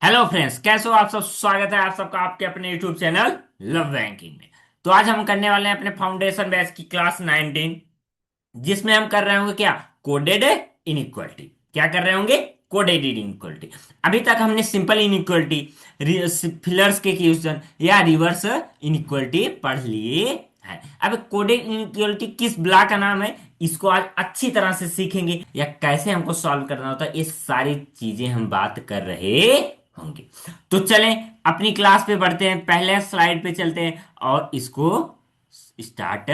Hello friends, कैसे हो आप सब। स्वागत है आप सबका आपके अपने यूट्यूब चैनल लव बैंकिंग में। तो आज हम करने वाले हैं अपने फाउंडेशन बैच की क्लास 19, जिसमें हम कर रहे होंगे क्या, कोडेड इनइक्वालिटी। क्या कर रहे होंगे, कोडेड इनइक्वालिटी। अभी तक हमने सिंपल इनइक्वालिटी, फिलर्स के क्वेश्चन या रिवर्स इनइक्वालिटी पढ़ लिए है। अब कोडेड इनइक्वालिटी किस ब्लॉक का नाम है, इसको आज अच्छी तरह से सीखेंगे, या कैसे हमको सॉल्व करना होता है, ये सारी चीजें हम बात कर रहे होंगे। तो चलें अपनी क्लास पे बढ़ते हैं, पहले स्लाइड पे चलते हैं और इसको स्टार्ट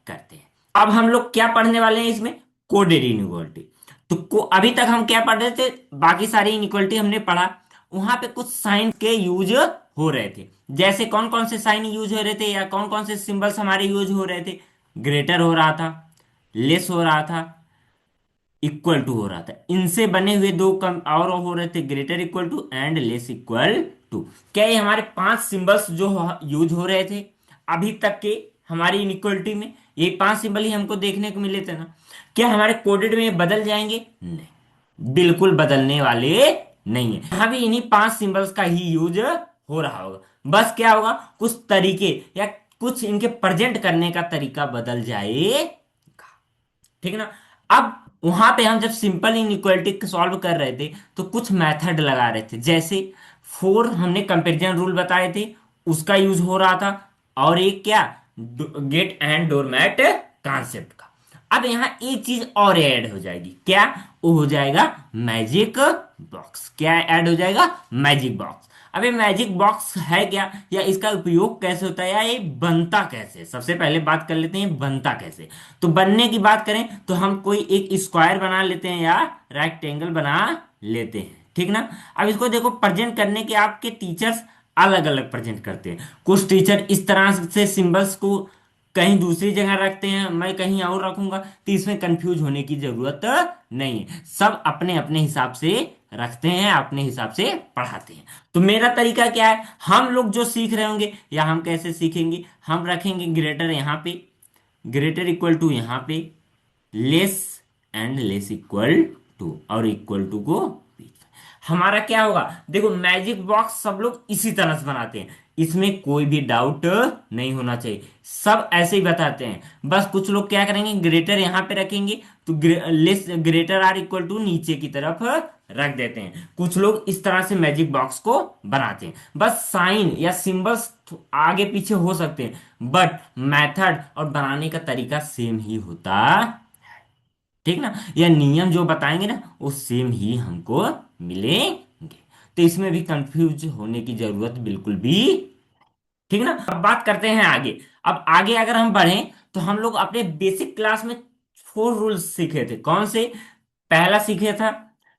करते हैं। अब हम लोग क्या पढ़ने वाले हैं इसमें, कोडेड इनइक्वालिटी। तो अभी तक हम क्या पढ़ रहे थे, बाकी सारी इनइक्वालिटी हमने पढ़ा। वहां पे कुछ साइन के यूज हो रहे थे। जैसे कौन कौन से साइन यूज हो रहे थे, या कौन कौन से सिंबल्स हमारे यूज हो रहे थे। ग्रेटर हो रहा था, लेस हो रहा था, इक्वल टू हो रहा था। इनसे बने हुए दो कम और हो रहे थे, greater equal to and less equal to. क्या ये हमारे पांच सिंबल्स जो यूज हो रहे थे अभी तक के हमारी इनइक्वलिटी में, ये पांच सिंबल ही हमको देखने को मिले थे ना, क्या हमारे कोडेड में ये बदल जाएंगे? नहीं, बिल्कुल बदलने वाले नहीं है। यहां भी इन्हीं पांच सिंबल्स का ही यूज हो रहा होगा। बस क्या होगा, कुछ तरीके या कुछ इनके प्रेजेंट करने का तरीका बदल जाएगा। ठीक है ना। अब वहां पे हम जब सिंपल इनइक्वालिटी सॉल्व कर रहे थे तो कुछ मेथड लगा रहे थे। जैसे फोर हमने कंपैरिजन रूल बताए थे, उसका यूज हो रहा था। और एक क्या, गेट एंड डोरमैट कॉन्सेप्ट का। अब यहां एक चीज और ऐड हो जाएगी, क्या, वो हो जाएगा मैजिक बॉक्स। क्या ऐड हो जाएगा, मैजिक बॉक्स। अबे मैजिक बॉक्स है क्या, या इसका उपयोग कैसे होता है, या ये बनता कैसे। सबसे पहले बात कर लेते हैं बनता कैसे। तो बनने की बात करें तो हम कोई एक स्क्वायर बना लेते हैं या रेक्टेंगल बना लेते हैं, ठीक ना। अब इसको देखो, प्रेजेंट करने के आपके टीचर्स अलग अलग प्रेजेंट करते हैं। कुछ टीचर इस तरह से सिंबल्स को कहीं दूसरी जगह रखते हैं, मैं कहीं और रखूंगा, तो इसमें कंफ्यूज होने की जरूरत नहीं है। सब अपने अपने हिसाब से रखते हैं, अपने हिसाब से पढ़ाते हैं। तो मेरा तरीका क्या है, हम लोग जो सीख रहे होंगे, या हम कैसे सीखेंगे, हम रखेंगे ग्रेटर यहाँ पे, ग्रेटर इक्वल टू यहाँ पे, less and less equal to, और इक्वल टू को बीच में। हमारा क्या होगा, देखो मैजिक बॉक्स सब लोग इसी तरह से बनाते हैं, इसमें कोई भी डाउट नहीं होना चाहिए, सब ऐसे ही बताते हैं। बस कुछ लोग क्या करेंगे, ग्रेटर यहां पे रखेंगे, तो less greater or equal to नीचे की तरफ रख देते हैं। कुछ लोग इस तरह से मैजिक बॉक्स को बनाते हैं। बस साइन या सिंबल्स आगे पीछे हो सकते हैं, बट मेथड और बनाने का तरीका सेम ही होता, ठीक ना। या नियम जो बताएंगे ना वो सेम ही हमको मिलेंगे। तो इसमें भी कंफ्यूज होने की जरूरत बिल्कुल भी, ठीक ना। अब बात करते हैं आगे। अब आगे अगर हम बढ़ें तो हम लोग अपने बेसिक क्लास में फोर रूल्स सीखे थे। कौन से, पहला सीखे था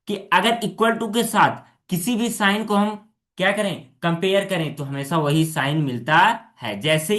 कि अगर इक्वल टू के साथ किसी भी साइन को हम क्या करें, कंपेयर करें, तो हमेशा वही साइन मिलता है। जैसे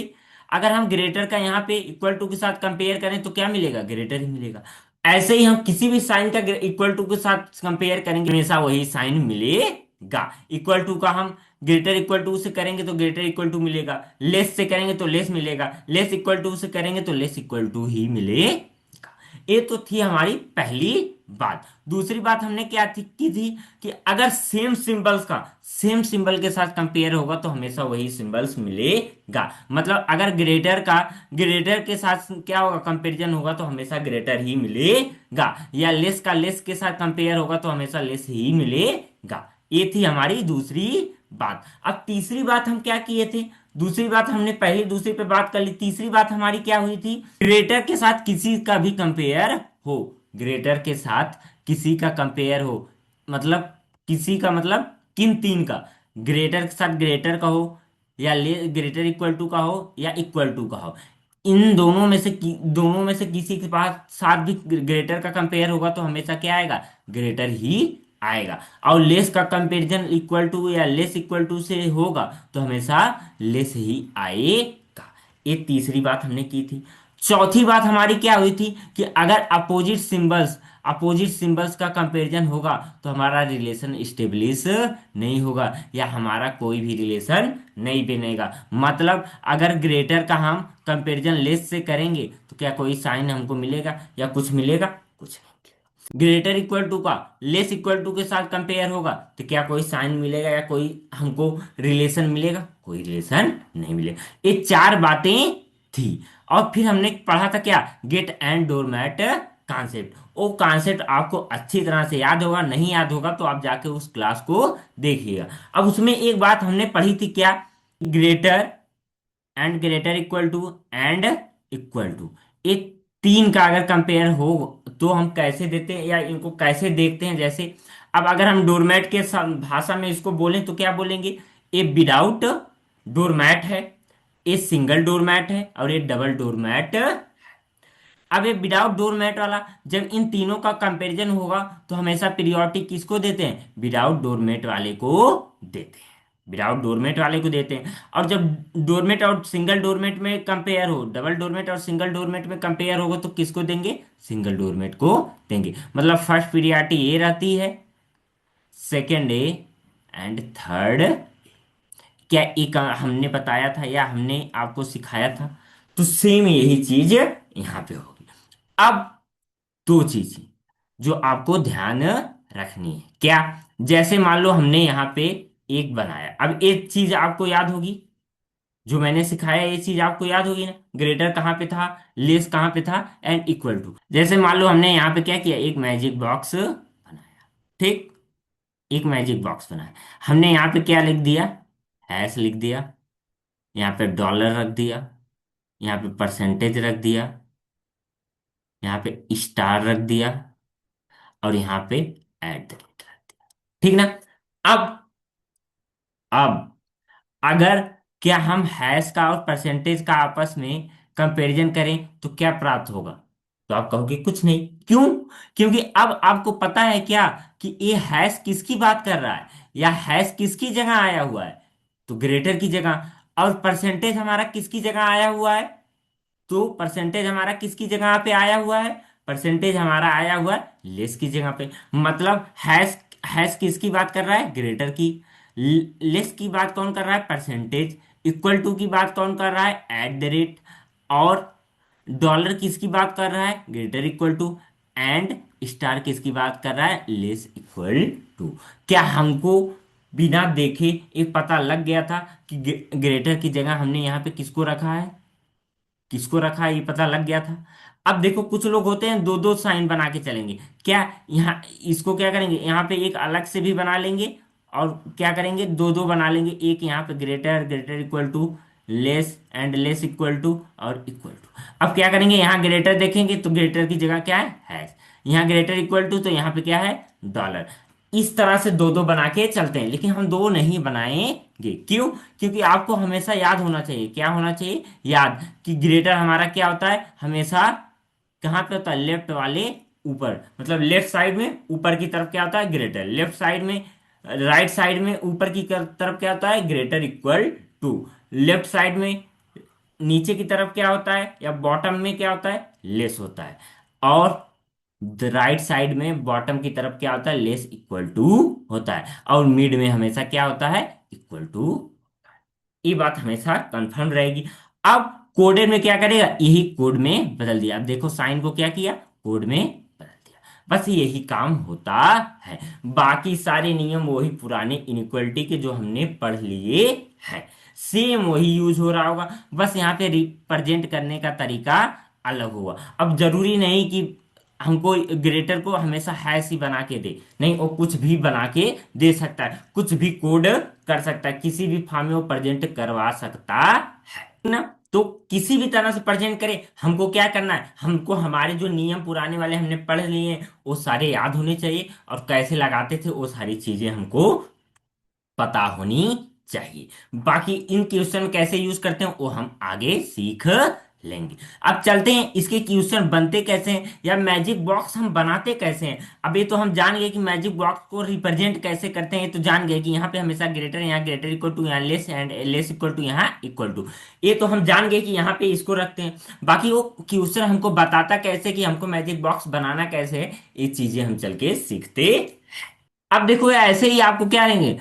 अगर हम ग्रेटर का यहाँ पे इक्वल टू के साथ कंपेयर करें तो क्या मिलेगा, ग्रेटर ही मिलेगा। ऐसे ही हम किसी भी साइन का इक्वल टू के साथ कंपेयर करेंगे, हमेशा वही साइन मिलेगा। इक्वल टू का हम ग्रेटर इक्वल टू से करेंगे तो ग्रेटर इक्वल टू मिलेगा, लेस से करेंगे तो लेस मिलेगा, लेस इक्वल टू से करेंगे तो लेस इक्वल टू ही मिलेगा। ये तो थी हमारी पहली बात। दूसरी बात हमने क्या थी की थी, कि अगर सेम सिंबल्स का सेम सिंबल के साथ कंपेयर होगा तो हमेशा वही सिंबल्स मिलेगा। मतलब अगर ग्रेटर का ग्रेटर के साथ क्या होगा, कंपैरिजन होगा, तो हमेशा ग्रेटर ही मिलेगा। या लेस का लेस के साथ कंपेयर होगा तो हमेशा लेस ही मिलेगा। ये थी हमारी दूसरी बात। अब तीसरी बात हम क्या किए थे, दूसरी बात हमने पहली दूसरी पे बात कर ली, तीसरी बात हमारी क्या हुई थी, ग्रेटर के साथ किसी का भी कंपेयर हो, ग्रेटर के साथ किसी का कंपेयर हो, मतलब किसी का मतलब किन तीन का, ग्रेटर के साथ ग्रेटर का हो, या ग्रेटर इक्वल टू का हो, या इक्वल टू का हो। इन दोनों में से किसी के पास साथ भी ग्रेटर का कंपेयर होगा तो हमेशा क्या आएगा, ग्रेटर ही आएगा। और लेस का कंपैरिजन इक्वल टू या लेस इक्वल टू से होगा तो हमेशा लेस ही आएगा। ये तीसरी बात हमने की थी। चौथी बात हमारी क्या हुई थी, कि अगर अपोजिट सिंबल्स का कंपैरिजन होगा तो हमारा रिलेशन स्टेब्लिश नहीं होगा, या हमारा कोई भी रिलेशन नहीं बनेगा। मतलब अगर ग्रेटर का हम कंपैरिजन लेस से करेंगे तो क्या कोई साइन हमको मिलेगा, या कुछ मिलेगा, कुछ नहीं। ग्रेटर इक्वल टू का लेस इक्वल टू के साथ कंपेयर होगा तो क्या कोई साइन मिलेगा या कोई हमको रिलेशन मिलेगा? कोई रिलेशन नहीं मिलेगा। ये चार बातें थी। और फिर हमने पढ़ा था क्या, गेट एंड डोरमैट कॉन्सेप्ट। वो कॉन्सेप्ट आपको अच्छी तरह से याद होगा, नहीं याद होगा तो आप जाके उस क्लास को देखिएगा। अब उसमें एक बात हमने पढ़ी थी क्या, greater and greater equal to and equal to, ये तीन का अगर कंपेयर हो तो हम कैसे देते हैं या इनको कैसे देखते हैं। जैसे अब अगर हम डोरमैट के भाषा में इसको बोलें तो क्या बोलेंगे, ये विदाउट डोरमैट है, ये सिंगल डोरमैट है और ये डबल डोरमैट। अब ये विदाउट डोरमैट वाला, जब इन तीनों का कंपैरिजन होगा तो हमेशा पीरियोडिक किसको देते हैं, विदाउट डोरमैट वाले को देते हैं, विदाउट डोरमेट वाले को देते हैं। और जब डोरमेट और सिंगल डोरमेट में कंपेयर हो, डबल डोरमेट और सिंगल डोरमेट में कंपेयर होगा तो किसको देंगे, सिंगल डोरमेट को देंगे। मतलब फर्स्ट पीरियडिटी ए रहती है, सेकेंड ए एंड थर्ड। क्या एक हमने बताया था या हमने आपको सिखाया था? तो सेम यही चीज यहां पे होगी। अब दो चीजें जो आपको ध्यान रखनी है क्या, जैसे मान लो हमने यहाँ पे एक बनाया, अब एक चीज आपको याद होगी, जो मैंने सिखाया ये चीज आपको याद होगी ना, ग्रेटर कहाँ पे था, लेस कहाँ पे था, एंड इक्वल टू। जैसे मान लो हमने यहाँ पे क्या किया, एक मैजिक बॉक्स बनाया, ठीक, एक मैजिक बॉक्स बनाया। हमने यहाँ पे क्या लिख दिया, हैश लिख दिया, यहाँ पे डॉलर रख दिया, यहाँ पे परसेंटेज रख दिया, यहाँ पे स्टार रख दिया, और यहाँ पे ऐट द रेट रख दिया, ठीक ना। अब अब अगर क्या हम हैश का और परसेंटेज का आपस में कंपैरिजन करें तो क्या प्राप्त होगा, तो आप कहोगे कुछ नहीं, क्यों? क्योंकि अब आपको पता है क्या कि ये हैश किसकी बात कर रहा है या हैश किसकी जगह आया हुआ है, तो ग्रेटर की जगह। और परसेंटेज हमारा किसकी जगह आया हुआ है, तो परसेंटेज हमारा किसकी जगह पे आया हुआ है, परसेंटेज हमारा आया हुआ है लेस की जगह पे। मतलब हैश हैश किसकी बात कर रहा है, ग्रेटर की। लेस की बात कौन कर रहा है, परसेंटेज। इक्वल टू की बात कौन कर रहा है, एट द रेट। और डॉलर किसकी बात कर रहा है, greater equal to. And star किसकी बात कर रहा है, लेस इक्वल टू। क्या हमको बिना देखे एक पता लग गया था कि ग्रेटर की जगह हमने यहाँ पे किसको रखा है, किसको रखा है, ये पता लग गया था। अब देखो कुछ लोग होते हैं दो दो साइन बना के चलेंगे, क्या यहाँ इसको क्या करेंगे, यहाँ पे एक अलग से भी बना लेंगे और क्या करेंगे, दो दो बना लेंगे, एक यहाँ पे greater, greater equal to, less and less equal to और इक्वल टू। अब क्या करेंगे, यहाँ ग्रेटर देखेंगे तो ग्रेटर की जगह क्या है, हैश। यहाँ ग्रेटर इक्वल टू तो यहाँ पे क्या है, डॉलर। इस तरह से दो दो बना के चलते हैं, लेकिन हम दो नहीं बनाएंगे, क्यों? क्योंकि आपको हमेशा याद होना चाहिए, क्या होना चाहिए, याद, कि ग्रेटर हमारा क्या होता है, हमेशा कहाँ पे होता है, लेफ्ट वाले ऊपर, मतलब लेफ्ट साइड में ऊपर की तरफ क्या होता है, ग्रेटर। लेफ्ट साइड में, राइट साइड में ऊपर की तरफ क्या होता है, greater equal to. Left side में नीचे की तरफ क्या होता है या बॉटम में क्या होता है, लेस होता है। और राइट साइड में बॉटम की तरफ क्या होता है, लेस इक्वल टू होता है। और मिड में हमेशा क्या होता है, इक्वल टू। ये बात हमेशा कंफर्म रहेगी। अब कोडेड में क्या करेगा, यही कोड में बदल दिया। अब देखो साइन को क्या किया, कोड में बदल दिया। बस यही काम होता है, बाकी सारे नियम वही पुराने इनइक्वलिटी के जो हमने पढ़ लिए हैं, सेम वही यूज हो रहा होगा। बस यहाँ पे रिप्रेजेंट करने का तरीका अलग होगा। अब जरूरी नहीं कि हमको ग्रेटर को हमेशा हैश ही बना के दे, नहीं, वो कुछ भी बना के दे सकता है, कुछ भी कोड कर सकता है, किसी भी फॉर्म में वो प्रेजेंट करवा सकता है ना। तो किसी भी तरह से प्रेजेंट करे, हमको क्या करना है, हमको हमारे जो नियम पुराने वाले हमने पढ़ लिए हैं वो सारे याद होने चाहिए, और कैसे लगाते थे वो सारी चीजें हमको पता होनी चाहिए। बाकी इन क्वेश्चन कैसे यूज करते हैं वो हम आगे सीख लेंगे। अब चलते हैं इसके क्वेश्चन बनते कैसे हैं या मैजिक बॉक्स हम बनाते कैसे हैं। अब ये तो हम जान गए कि मैजिक बॉक्स को रिप्रेजेंट कैसे करते हैं, ये तो जान गए कि यहाँ पे हमेशा ग्रेटर, यहाँ ग्रेटर इक्वल टू, यहाँ less and less equal to, यहाँ इक्वल टू। ये तो हम जान गए कि यहाँ पे इसको रखते हैं। बाकी वो क्वेश्चन हमको बताता कैसे कि हमको मैजिक बॉक्स बनाना कैसे है, ये चीजें हम चल के सीखते। अब देखो ऐसे ही आपको क्या रहेंगे,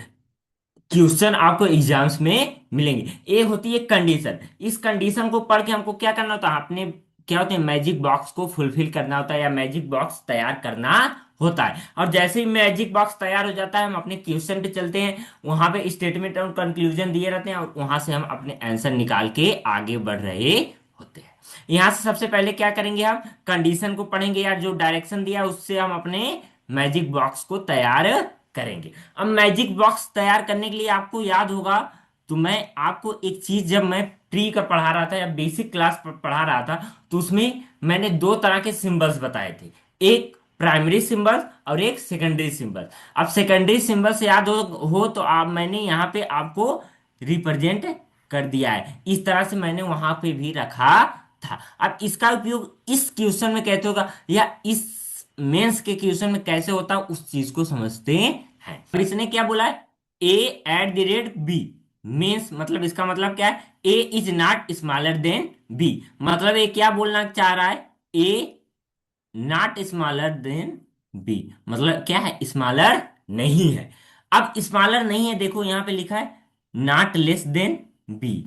क्वेश्चन आपको एग्जाम्स में मिलेंगे। ये होती है कंडीशन, इस कंडीशन को पढ़ के हमको क्या करना होता है, अपने क्या होते हैं, मैजिक बॉक्स को फुलफिल करना होता है या मैजिक बॉक्स तैयार करना होता है। और जैसे ही मैजिक बॉक्स तैयार हो जाता है हम अपने क्वेश्चन पे चलते हैं, वहां पे स्टेटमेंट और कंक्लूजन दिए रहते हैं और वहां से हम अपने आंसर निकाल के आगे बढ़ रहे होते हैं। यहां से सबसे पहले क्या करेंगे, हम कंडीशन को पढ़ेंगे या जो डायरेक्शन दिया उससे हम अपने मैजिक बॉक्स को तैयार करेंगे। अब मैजिक बॉक्स तैयार करने के लिए आपको याद होगा, तो मैं आपको एक चीज जब मैं प्री का पढ़ा रहा था या बेसिक क्लास पढ़ा रहा था, तो उसमें मैंने दो तरह के सिंबल्स बताए थे, एक प्राइमरी सिंबल और एक सेकेंडरी सिंबल। अब सेकेंडरी सिंबल से याद हो तो आप मैंने यहाँ पे आपको रिप्रेजेंट कर दिया है, इस तरह से मैंने वहां पे भी रखा था। अब इसका उपयोग इस क्वेश्चन में कैसे होगा या इस मेंस के क्वेश्चन में कैसे होता है उस चीज को समझते हैं। अब इसने क्या बोला है, A at the rate B means, मतलब इसका मतलब क्या है, A is not smaller than B. मतलब ये क्या बोलना चाह रहा है, A not smaller than B, मतलब क्या है, स्मॉलर नहीं है। अब स्मॉलर नहीं है, देखो यहां पे लिखा है नॉट लेस देन बी।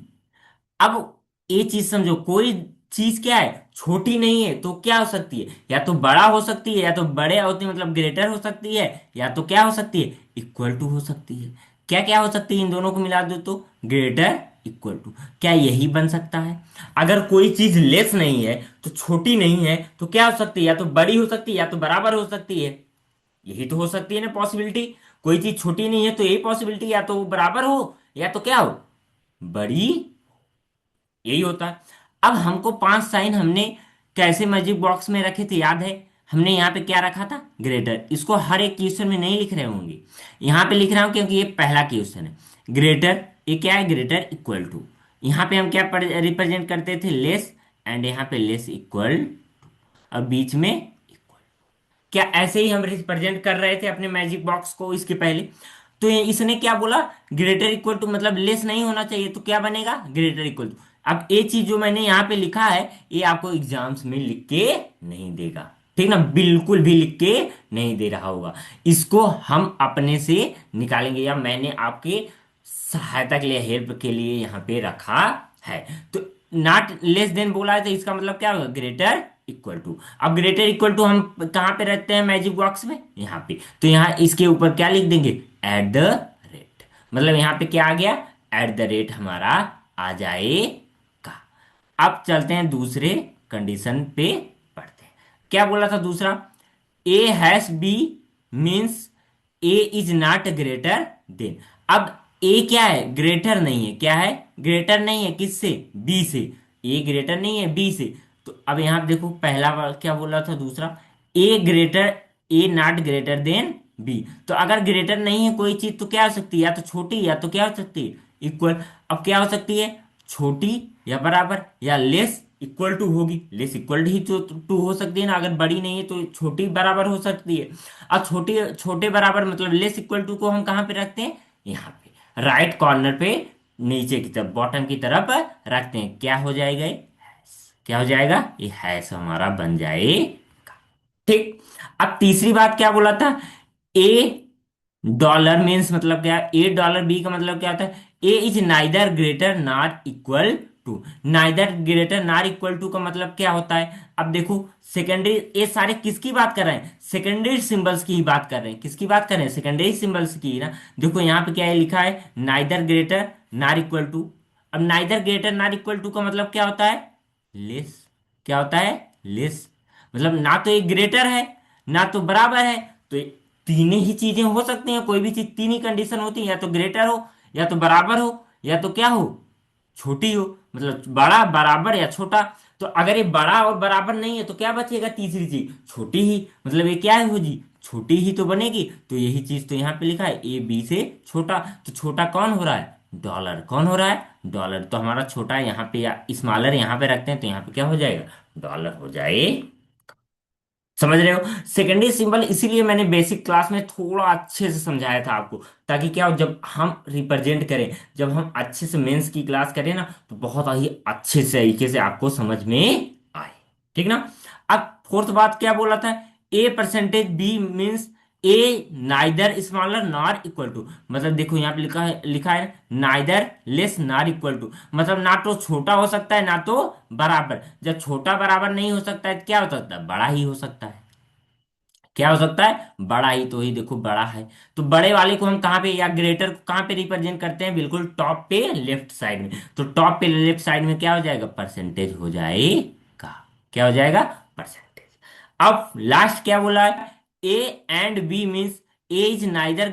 अब ये चीज समझो, कोई चीज क्या है, छोटी नहीं है तो क्या हो सकती है, या तो बड़ा हो सकती है, या तो बड़े होती है मतलब ग्रेटर हो सकती है, या तो क्या हो सकती है, इक्वल टू हो सकती है। क्या क्या हो सकती है, इन दोनों को मिला दो तो ग्रेटर इक्वल टू, क्या यही बन सकता है। अगर कोई चीज लेस नहीं है तो छोटी नहीं है तो क्या हो सकती है, या तो बड़ी हो सकती है या तो बराबर हो सकती है, यही तो हो सकती है ना पॉसिबिलिटी। कोई चीज छोटी नहीं है तो यही पॉसिबिलिटी, या तो वो बराबर हो या तो क्या हो, बड़ी, यही होता है। अब हमको पांच साइन हमने कैसे मैजिक बॉक्स में रखे थे याद है, हमने यहाँ पे क्या रखा था, ग्रेटर। इसको हर एक क्वेश्चन में नहीं लिख रहे होंगे, यहाँ पे लिख रहा हूं क्योंकि ये पहला क्वेश्चन है। ग्रेटर, ये क्या है, ग्रेटर इक्वल टू, यहाँ पे हम क्या रिप्रेजेंट करते थे, लेस, एंड यहाँ पे लेस इक्वल, और बीच में इक्वल। क्या ऐसे ही हम रिप्रेजेंट कर रहे थे अपने मैजिक बॉक्स को इसके पहले। तो इसने क्या बोला, ग्रेटर इक्वल टू मतलब लेस नहीं होना चाहिए, तो क्या बनेगा, ग्रेटर इक्वल टू। अब ये चीज जो मैंने यहाँ पे लिखा है ये आपको एग्जाम्स में लिख के नहीं देगा, ठीक ना, बिल्कुल भी लिख के नहीं दे रहा होगा। इसको हम अपने से निकालेंगे, या मैंने आपके सहायता के लिए, हेल्प के लिए यहाँ पे रखा है। तो नॉट लेस देन बोला है तो इसका मतलब क्या होगा, ग्रेटर इक्वल टू। अब ग्रेटर इक्वल टू हम कहाँ पे रहते हैं मैजिक बॉक्स में, यहाँ पे, तो यहाँ इसके ऊपर क्या लिख देंगे, एट द रेट, मतलब यहाँ पे क्या आ गया, एट द रेट हमारा आ जाएगा। अब चलते हैं दूसरे कंडीशन पे, पढ़ते हैं क्या बोला था दूसरा, A hash B means A is not greater than. अब ए क्या है, ग्रेटर नहीं है, क्या है, ग्रेटर नहीं है किससे, बी से, ए ग्रेटर नहीं है बी से। तो अब यहां देखो पहला क्या बोला था दूसरा, A greater, A not greater than B. तो अगर ग्रेटर नहीं है कोई चीज तो क्या हो सकती है, या तो छोटी या तो क्या हो सकती है, इक्वल। अब क्या हो सकती है, छोटी या बराबर या लेस इक्वल टू होगी, लेस इक्वल ही तो टू हो सकती है ना, अगर बड़ी नहीं है तो छोटी बराबर हो सकती है। अब छोटी छोटे बराबर मतलब लेस इक्वल टू को हम कहाँ पे रखते हैं, यहाँ पे राइट कॉर्नर पे नीचे की तरफ बॉटम की तरफ रखते हैं, क्या हो जाएगा ये, क्या हो जाएगा, ये हैश हमारा बन जाएगा, ठीक। अब तीसरी बात क्या बोला था, ए डॉलर मीन्स मतलब क्या, ए डॉलर बी का मतलब क्या होता है, A is neither greater not equal to. Neither greater not equal to का मतलब क्या होता है, अब देखो सेकेंडरी, ये सारे किसकी बात कर रहे हैं, सेकेंडरी सिंबल्स की ही बात कर रहे हैं, किसकी बात कर रहे हैं, सेकेंडरी सिंबल्स की ना। देखो यहाँ पे क्या है लिखा है, neither greater not equal to. अब neither greater not equal to का मतलब क्या होता है, लेस, क्या होता है, लेस, मतलब ना तो एक ग्रेटर है ना तो बराबर है, तो तीन ही चीजें हो सकती हैं, कोई भी चीज, तीन ही कंडीशन होती है, या तो ग्रेटर हो या तो बराबर हो या तो क्या हो, छोटी हो, मतलब बड़ा बराबर या छोटा। तो अगर ये बड़ा और बराबर नहीं है तो क्या बचेगा, तीसरी चीज छोटी ही, मतलब ये क्या हो जी, छोटी ही तो बनेगी। तो यही चीज तो यहाँ पे लिखा है, ए बी से छोटा, तो छोटा कौन हो रहा है, डॉलर, कौन हो रहा है, डॉलर। तो हमारा छोटा यहाँ पे या स्मॉलर यहाँ पे रखते हैं तो यहाँ पे क्या हो जाएगा, डॉलर हो जाए, समझ रहे हो। सेकेंडरी सिंबल इसीलिए मैंने बेसिक क्लास में थोड़ा अच्छे से समझाया था आपको, ताकि क्या हो, जब हम रिप्रेजेंट करें, जब हम अच्छे से मेंस की क्लास करें ना, तो बहुत ही अच्छे से तरीके से आपको समझ में आए, ठीक ना। अब फोर्थ बात क्या बोला था, A percentage B means A neither smaller nor equal to, मतलब देखो यहाँ पे लिखा है neither less nor equal to, मतलब ना तो छोटा हो सकता है ना तो बराबर। जब छोटा बराबर नहीं हो सकता है तो क्या हो सकता है, बड़ा ही हो सकता है। क्या हो सकता है, बड़ा ही। तो ही देखो बड़ा है। तो बड़े वाले को हम कहाँ पे, या ग्रेटर को कहाँ पे रिप्रेजेंट करते हैं, बिल्कुल टॉप पे लेफ्ट साइड में। तो टॉप पे लेफ्ट साइड में क्या हो जाएगा, परसेंटेज हो जाएगा। क्या हो जाएगा, परसेंटेज। अब लास्ट क्या बोला है, A and B means A is neither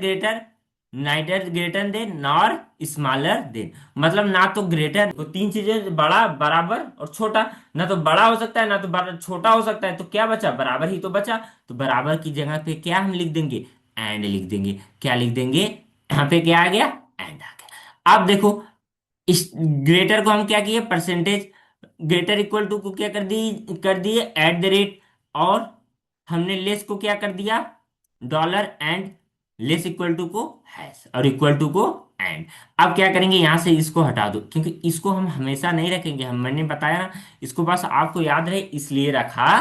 greater than nor smaller than, मतलब ना तो ग्रेटर, तो तीन चीजें, बड़ा बराबर और छोटा। ना तो बड़ा हो सकता है ना तो बड़ा छोटा हो सकता है, तो क्या बचा, बराबर ही तो बचा। तो बराबर की जगह पे क्या हम लिख देंगे, एंड लिख देंगे। क्या लिख देंगे, यहाँ पे क्या आ गया, एंड आ गया। अब देखो इस ग्रेटर को हम क्या किए, परसेंटेज, ग्रेटर इक्वल टू को क्या कर दिए एट द रेट, और हमने लेस को क्या कर दिया, dollar, and less equal to को हैश, और इक्वल टू को एंड। अब क्या करेंगे, यहां से इसको हटा दो, क्योंकि इसको हम हमेशा नहीं रखेंगे, हम, मैंने बताया ना, इसको बस आपको याद रहे इसलिए रखा,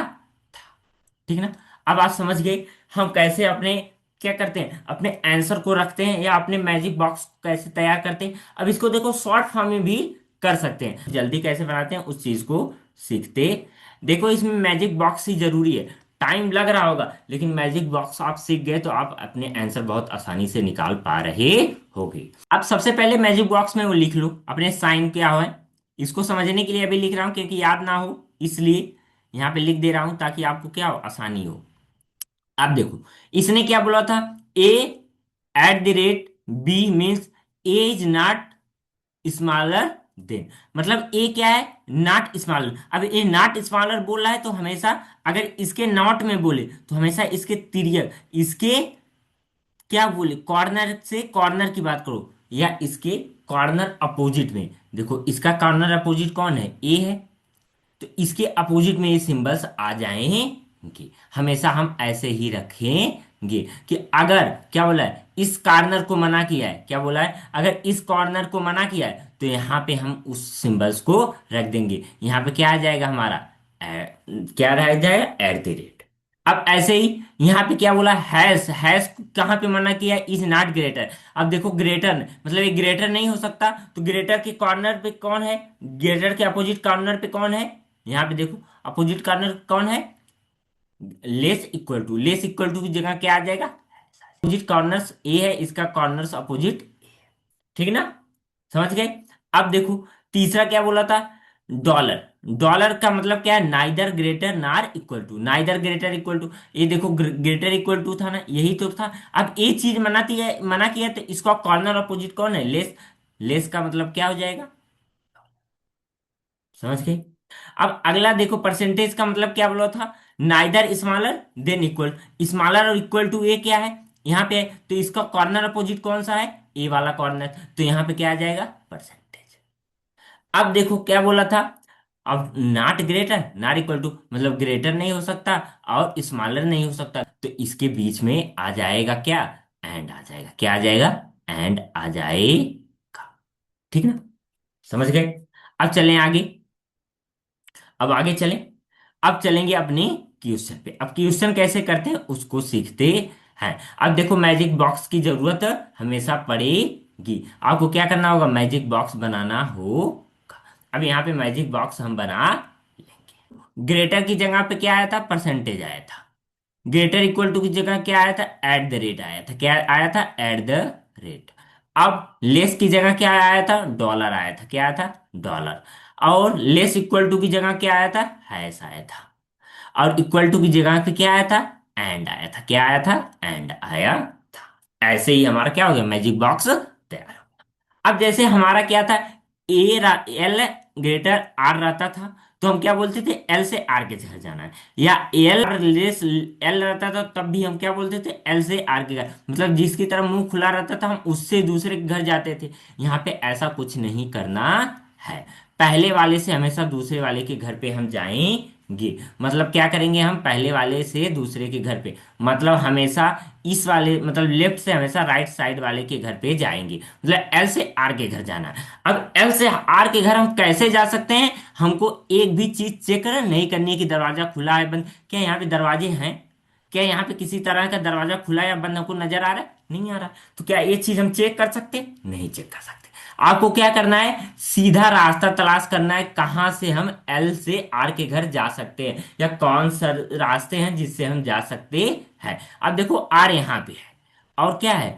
ठीक ना। अब आप समझ गए हम कैसे अपने, क्या करते हैं, अपने आंसर को रखते हैं, या अपने मैजिक बॉक्स को कैसे तैयार करते हैं। अब इसको देखो शॉर्ट फॉर्म में भी कर सकते हैं, जल्दी कैसे बनाते हैं उस चीज को सीखते। देखो इसमें मैजिक बॉक्स ही जरूरी है, टाइम लग रहा होगा, लेकिन मैजिक बॉक्स आप सीख गए तो आप अपने आंसर बहुत आसानी से निकाल पा रहे होगे। अब सबसे पहले मैजिक बॉक्स में वो लिख लो अपने साइन क्या है, इसको समझने के लिए अभी लिख रहा हूं क्योंकि याद ना हो इसलिए यहाँ पे लिख दे रहा हूं, ताकि आपको क्या हो, आसानी हो। अब देखो इसने क्या बोला था, A at the rate B means A is not smaller than, मतलब ए क्या है, नॉट स्मॉलर। अब ए नॉट स्मॉलर बोल रहा है तो हमेशा, अगर इसके नॉट में बोले तो हमेशा इसके तिर्यक, इसके क्या बोले, कॉर्नर से कॉर्नर की बात करो, या इसके कॉर्नर अपोजिट में। देखो इसका कॉर्नर अपोजिट कौन है, ए है, तो इसके अपोजिट में ये सिंबल्स आ जाएंगे। हमेशा हम ऐसे ही रखेंगे कि अगर क्या बोला है, इस कॉर्नर को मना किया है, क्या बोला है, अगर इस कॉर्नर को मना किया है तो यहाँ पे हम उस सिंबल्स को रख देंगे। यहाँ पे क्या आ जाएगा हमारा, क्या रह जाएगा, एट द रेट। अब ऐसे ही यहाँ पे क्या बोला, हैश, हैश कहाँ पे मना किया है, इज नॉट ग्रेटर। अब देखो ग्रेटर मतलब ये ग्रेटर नहीं हो सकता, तो ग्रेटर के कॉर्नर पे कौन है, ग्रेटर के अपोजिट कॉर्नर पे कौन है, यहाँ पे देखो अपोजिट कॉर्नर कौन है, less equal to, less equal to की जगह क्या आ जाएगा, अपोजिट कॉर्नर्स ए है, इसका कॉर्नर्स अपोजिट, ठीक ना, समझ गए। अब देखो तीसरा क्या बोला था, डॉलर। डॉलर का मतलब क्या है, neither greater nor equal to, neither greater equal to, ये देखो ग्रेटर इक्वल टू था ना, यही तो था। अब एक चीज मना किया तो इसका कॉर्नर अपोजिट कौन है, लेस। लेस का मतलब क्या हो जाएगा, समझ गए। अब अगला देखो परसेंटेज का मतलब क्या बोला था, neither smaller than equal, smaller और इक्वल टू ए क्या है, यहाँ पे है, तो इसका कॉर्नर अपोजिट कौन सा है, ए वाला कॉर्नर, तो यहाँ पे क्या आ जाएगा, परसेंटेज। अब देखो क्या बोला था, अब not greater not equal to, मतलब ग्रेटर नहीं हो सकता और स्मॉलर नहीं हो सकता, तो इसके बीच में आ जाएगा क्या, एंड आ जाएगा। क्या आ जाएगा, एंड आ जाएगा, ठीक ना, समझ गए। अब चलें आगे, अब आगे चलें। अब चलेंगे अपने क्वेश्चन पे। अब क्वेश्चन कैसे करते हैं उसको सीखते हैं। अब देखो मैजिक बॉक्स की जरूरत हमेशा पड़ेगी, आपको क्या करना होगा, मैजिक बॉक्स बनाना होगा। अब यहाँ पे मैजिक बॉक्स हम बना लेंगे। ग्रेटर की जगह पे क्या आया था, परसेंटेज आया था। ग्रेटर इक्वल टू की जगह क्या आया था, एट द रेट आया था। क्या आया था, एट द रेट। अब लेस की जगह क्या आया था, डॉलर आया था। क्या आया था, डॉलर। और लेस इक्वल टू की जगह क्या आया था, हैश आया था। और इक्वल टू की जगह पे क्या आया था, एंड आया था। क्या आया था, एंड आया था। ऐसे ही हमारा क्या हो गया, मैजिक बॉक्स तैयार। अब जैसे हमारा क्या था, एल ग्रेटर आर रहता था, तो हम क्या बोलते थे, एल से आर के घर जाना है। या एल लेस एल रहता था तब भी हम क्या बोलते थे, एल से आर के घर, मतलब जिसकी तरफ मुंह खुला रहता था हम उससे दूसरे के घर जाते थे। यहाँ पे ऐसा कुछ नहीं करना है, पहले वाले से हमेशा दूसरे वाले के घर पे हम जाएंगे। मतलब क्या करेंगे, हम पहले वाले से दूसरे के घर पे, मतलब हमेशा इस वाले, मतलब लेफ्ट से हमेशा राइट साइड वाले के घर पे जाएंगे, मतलब एल से आर के घर जाना है। अब एल से आर के घर हम कैसे जा सकते हैं, हमको एक भी चीज चेक नहीं करनी है कि दरवाजा खुला है बंद, क्या यहाँ पे दरवाजे हैं, क्या यहाँ पे किसी तरह का दरवाजा खुला या बंद हमको नजर आ रहा है? नहीं आ रहा। तो क्या ये चीज हम चेक कर सकते हैं? नहीं चेक कर सकते। आपको क्या करना है, सीधा रास्ता तलाश करना है कहां से हम एल से आर के घर जा सकते हैं, या कौन सा रास्ते हैं जिससे हम जा सकते हैं। अब देखो आर यहाँ पे है और क्या है,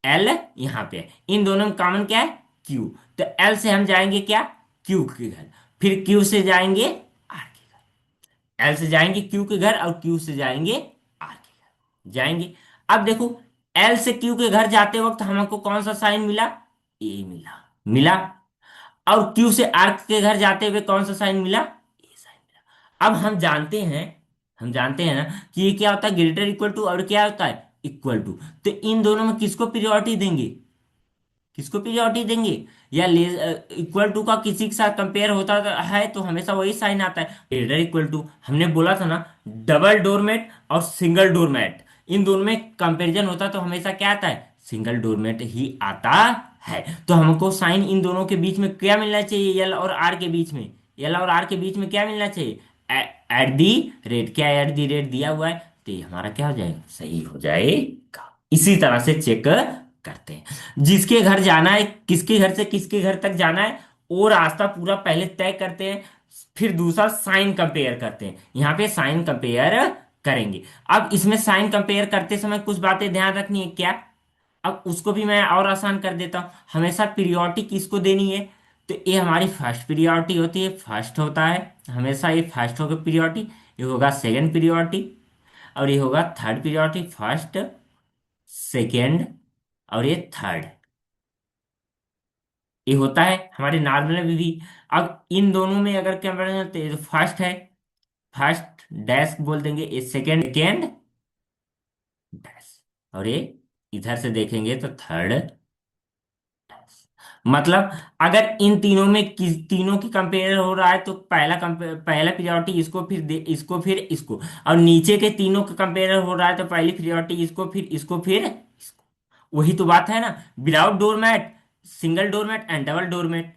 एल यहाँ पे है, इन दोनों में कॉमन क्या है, क्यू। तो एल से हम जाएंगे क्या, क्यू के घर, फिर क्यू से जाएंगे आर के घर, एल से जाएंगे क्यू के घर और क्यू से जाएंगे आर के घर जाएंगे। अब देखो एल से क्यू के घर जाते वक्त हमको कौन सा साइन मिला, ए मिला, मिला। और क्यू से आर के घर जाते हुए कौन सा साइन मिला, ए साइन मिला। अब हम जानते हैं ना कि ये क्या होता है, ग्रेटर इक्वल टू और क्या होता है, इक्वल टू। तो इन दोनों में किसको प्रियोरिटी देंगे, किसको प्रियोरिटी देंगे, या इक्वल टू का किसी के साथ कंपेयर होता है तो हमेशा वही साइन आता है, ग्रेटर इक्वल टू। हमने बोला था ना, डबल डोरमेट और सिंगल डोरमेट, इन दोनों में कंपैरिजन होता तो हमेशा क्या आता है, सिंगल डोरमेट ही आता है। तो हमको साइन इन दोनों के बीच में क्या मिलना चाहिए, एल और आर के बीच में, एल और आर के बीच में क्या मिलना चाहिए, एट दी रेट। क्या एट दी रेट दिया हुआ है, तो ये हमारा क्या हो जाएगा, सही हो जाएगा। इसी तरह से चेक करते हैं। जिसके घर जाना है, किसके घर से किसके घर तक जाना है, वो रास्ता पूरा पहले तय करते हैं, फिर दूसरा साइन कंपेयर करते हैं। यहाँ पे साइन कंपेयर करेंगे। अब इसमें साइन कंपेयर करते समय कुछ बातें ध्यान रखनी है क्या, अब उसको भी मैं और आसान कर देता हूँ। हमेशा पीरियोडिटी किसको देनी है, तो ये हमारी फर्स्ट पीरियोडिटी होती है, फर्स्ट होता है हमेशा, ये फर्स्ट होगा पीरियोडिटी, ये होगा सेकंड पीरियोडिटी, और ये होगा थर्ड पीरियोडिटी, फर्स्ट, सेकंड, और ये थर्ड। ये होता है हमारे नॉर्मल में भी। अब इन दोनों में अगर क्या बोलते, तो फर्स्ट है, फर्स्ट डैश बोल देंगे, ये सेकंड, सेकंड डैश, और ये इधर से देखेंगे तो थर्ड। मतलब अगर इन तीनों में तीनों की कंपेयर हो रहा है तो पहला प्रियोरिटी इसको, फिर इसको, फिर इसको। और नीचे के तीनों का कंपेयर हो रहा है तो पहली प्रियोरिटी इसको, फिर इसको, फिर इसको। वही तो बात है ना, without doormat, single doormat and double doormat,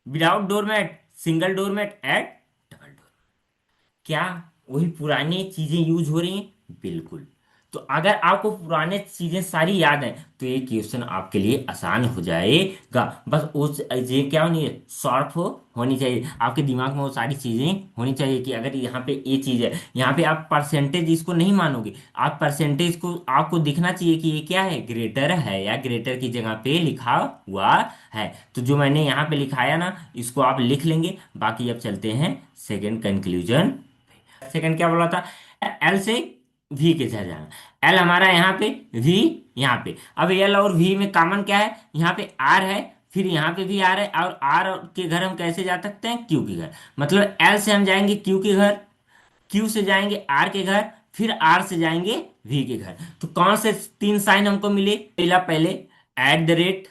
without doormat, single doormat and double doormat. क्या वही पुरानी चीजें यूज हो रही हैं, बिल्कुल। तो अगर आपको पुराने चीजें सारी याद है तो ये क्वेश्चन आपके लिए आसान हो जाएगा। बस उस ये क्या होनी है, शॉर्ट होनी चाहिए आपके दिमाग में, वो सारी चीजें होनी चाहिए कि अगर यहाँ पे ये चीज है, यहाँ पे आप परसेंटेज इसको नहीं मानोगे, आप परसेंटेज को आपको दिखना चाहिए कि ये क्या है, ग्रेटर है, या ग्रेटर की जगह पे लिखा हुआ है। तो जो मैंने यहाँ पे लिखाया ना, इसको आप लिख लेंगे। बाकी अब चलते हैं सेकेंड कंक्लूजन। सेकंड क्या बोला था, एल से वी के साथ जाना, एल हमारा यहाँ पे, वी यहाँ पे। अब एल और वी में कॉमन क्या है, यहाँ पे आर है, फिर यहाँ पे भी आर है, और आर के घर हम कैसे जा सकते हैं, क्यू के घर। मतलब एल से हम जाएंगे क्यू के घर, क्यू से जाएंगे आर के घर, फिर आर से जाएंगे वी के घर। तो कौन से तीन साइन हमको मिले, पहला पहले एट द रेट,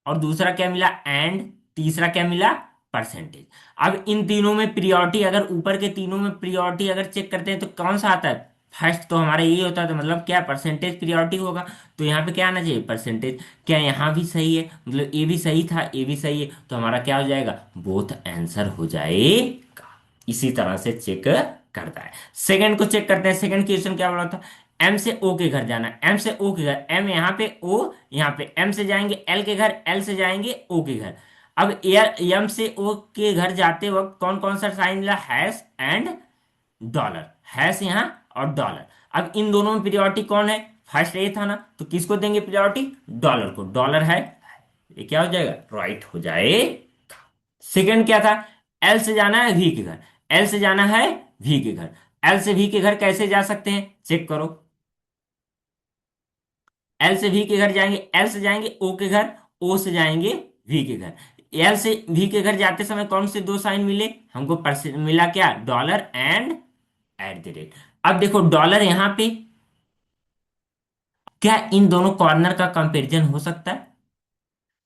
और दूसरा क्या मिला, एंड, तीसरा क्या मिला, परसेंटेज। अब इन तीनों में प्रियोरिटी, अगर ऊपर के तीनों में प्रियोरिटी अगर चेक करते हैं तो कौन सा आता है, फर्स्ट तो हमारा यही होता है, तो मतलब क्या, परसेंटेज प्रियोरिटी होगा। तो यहाँ पे क्या आना चाहिए, परसेंटेज। क्या यहाँ भी सही है, मतलब ए भी सही था, ए भी सही है, तो हमारा क्या हो जाएगा, बोथ आंसर हो जाएगा। इसी तरह से चेक करता है। सेकंड को चेक करते हैं। सेकंड क्वेश्चन क्या बोला था, एम से ओ के घर जाना है, एम से ओ के घर, एम यहाँ पे, ओ यहाँ पे, एम से जाएंगे एल के घर, एल से जाएंगे ओ के घर। अब एम से ओ के घर जाते वक्त कौन कौन सा साइन मिला, हैश एंड डॉलर, हैश यहाँ और डॉलर। अब इन दोनों में प्रियोरिटी कौन है, फर्स्ट ए था ना, तो किसको देंगे प्रियोरिटी, डॉलर को, डॉलर है, ये क्या हो जाएगा, राइट हो जाएगा। सेकंड क्या था, एल से जाना है वी के घर, एल से जाना है वी के घर, एल से वी के घर कैसे जा सकते हैं, चेक करो। एल से वी के घर जाएंगे, एल से जाएंगे ओ के घर, ओ से जाएंगे वी के घर। एल से वी के घर जाते समय कौन से दो साइन मिले हमको, मिला क्या, dollar and eight the rate. अब देखो डॉलर यहां पे, क्या इन दोनों कॉर्नर का कंपैरिजन हो सकता है,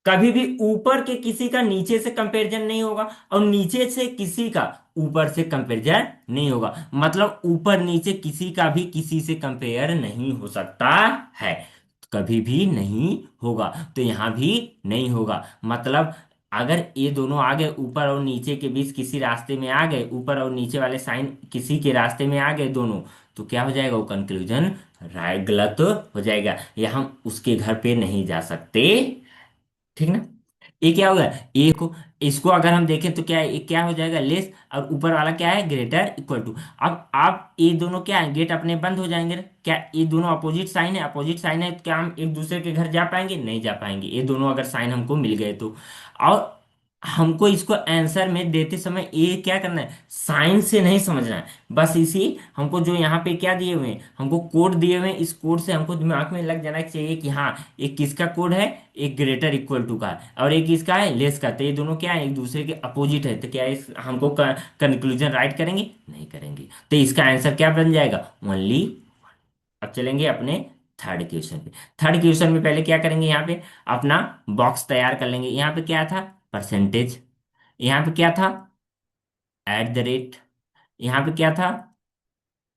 कभी भी ऊपर के किसी का नीचे से कंपैरिजन नहीं होगा, और नीचे से किसी का ऊपर से कंपैरिजन नहीं होगा। मतलब ऊपर नीचे किसी का भी किसी से कंपेयर नहीं हो सकता है, कभी भी नहीं होगा। तो यहां भी नहीं होगा। मतलब अगर ये दोनों आ गए, ऊपर और नीचे के बीच किसी रास्ते में आ गए, ऊपर और नीचे वाले साइन किसी के रास्ते में आ गए दोनों, तो क्या हो जाएगा, वो कंक्लूजन राइट गलत हो जाएगा, या हम उसके घर पे नहीं जा सकते। ठीक ना। ये क्या होगा, ए को, इसको अगर हम देखें तो क्या है, ये क्या हो जाएगा, लेस, और ऊपर वाला क्या है, ग्रेटर इक्वल टू। अब आप ये दोनों क्या है, गेट अपने बंद हो जाएंगे ना? क्या ये दोनों अपोजिट साइन है, अपोजिट साइन है, तो क्या हम एक दूसरे के घर जा पाएंगे, नहीं जा पाएंगे, ये दोनों अगर साइन हमको मिल गए तो। और हमको इसको आंसर में देते समय ये क्या करना है, साइन से नहीं समझना है, बस इसी, हमको जो यहाँ पे क्या दिए हुए हैं, हमको कोड दिए हुए हैं, इस कोड से हमको दिमाग में लग जाना चाहिए कि हाँ, एक किसका कोड है, एक ग्रेटर इक्वल टू का है, और एक इसका है लेस का, तो ये दोनों क्या है, एक दूसरे के अपोजिट है, तो क्या इस हमको कंक्लूजन राइट करेंगे, नहीं करेंगे, तो इसका आंसर क्या बन जाएगा, ओनली। अब चलेंगे अपने थर्ड क्वेश्चन पे। थर्ड क्वेश्चन में पहले क्या करेंगे, यहाँ पे अपना बॉक्स तैयार कर लेंगे। यहाँ पे क्या था, परसेंटेज, यहाँ पे क्या था, एट द रेट, यहाँ पे क्या था,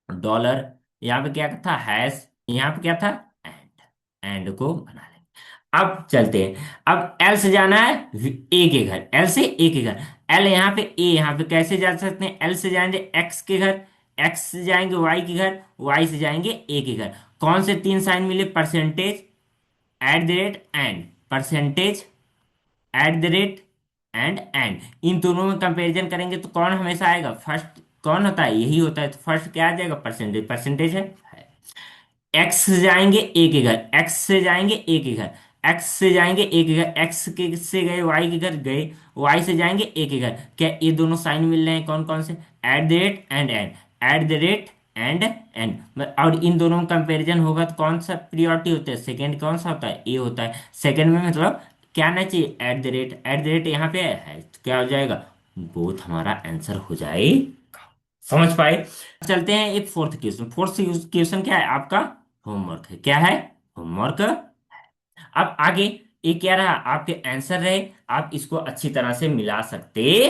डॉलर, यहाँ पे क्या था, हैश, यहाँ पे क्या था, एंड। एंड को बना लेंगे। अब चलते हैं, अब एल से जाना है ए के घर, एल से ए के घर, एल यहाँ पे ए, यहाँ पे कैसे जा सकते हैं, एल से जाएंगे एक्स के घर, एक्स से जाएंगे वाई के घर, वाई से जाएंगे ए के घर। कौन से तीन साइन मिले, percentage, eight the rate, and, percentage, eight the rate, and in दोनों में कंपैरिजन करेंगे तो कौन हमेशा आएगा, फर्स्ट कौन होता है, यही होता है, तो फर्स्ट क्या आ जाएगा, परसेंटेज, परसेंटेज है। एक्स से जाएंगे ए के घर, एक्स से जाएंगे ए के घर, एक्स से जाएंगे ए के घर, एक्स के से गए वाई के घर, गए वाई से जाएंगे ए के घर, क्या ये दोनों साइन मिल रहे हैं, कौन कौन से, eight the rate, and, eight the rate, and, और इन दोनों में कंपैरिजन होगा तो कौन सा प्रियोरिटी होता है, सेकंड कौन सा होता है, ए होता है, सेकंड में मतलब क्या आना चाहिए, eight the rate, eight the rate यहाँ पे है तो क्या हो जाएगा, बोथ हमारा आंसर हो जाएगा। समझ पाए। चलते हैं एक फोर्थ क्वेश्चन। फोर्थ क्वेश्चन क्या है आपका, होमवर्क है, क्या है, होमवर्क। अब आगे ये क्या रहा, आपके आंसर रहे, आप इसको अच्छी तरह से मिला सकते।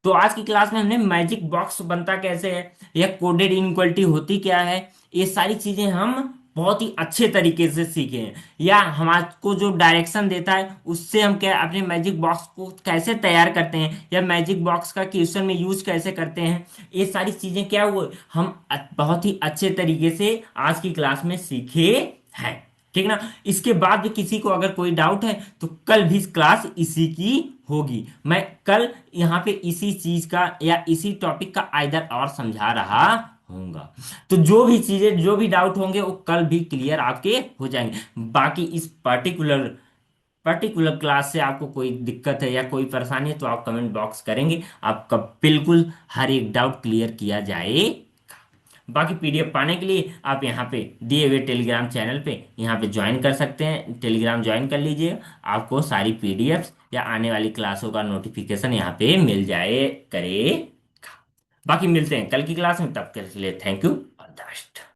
तो आज की क्लास में हमने मैजिक बॉक्स बनता कैसे है, या कोडेड इनइक्वालिटी होती क्या है, ये सारी चीजें हम बहुत ही अच्छे तरीके से सीखे हैं, या हमारे जो डायरेक्शन देता है उससे हम क्या अपने मैजिक बॉक्स को कैसे तैयार करते हैं, या मैजिक बॉक्स का क्वेश्चन में यूज कैसे करते हैं, ये सारी चीजें क्या हुए, हम बहुत ही अच्छे तरीके से आज की क्लास में सीखे हैं। ठीक ना। इसके बाद भी किसी को अगर कोई डाउट है तो कल भी क्लास इसी की होगी, मैं कल यहाँ पे इसी चीज का या इसी टॉपिक का आइदर और समझा रहा होऊंगा। तो जो भी चीजें, जो भी डाउट होंगे वो कल भी क्लियर आपके हो जाएंगे। बाकी इस पर्टिकुलर क्लास से आपको कोई दिक्कत है या कोई परेशानी है तो आप कमेंट बॉक्स करेंगे, आपका बिल्कुल हर एक डाउट क्लियर किया जाए। बाकी पीडीएफ पाने के लिए आप यहाँ पे दिए हुए टेलीग्राम चैनल पे यहाँ पे ज्वाइन कर सकते हैं, टेलीग्राम ज्वाइन कर लीजिए, आपको सारी पीडीएफ या आने वाली क्लासों का नोटिफिकेशन यहाँ पे मिल जाए करे। बाकी मिलते हैं कल की क्लास में, तब के लिए thank you, all the best.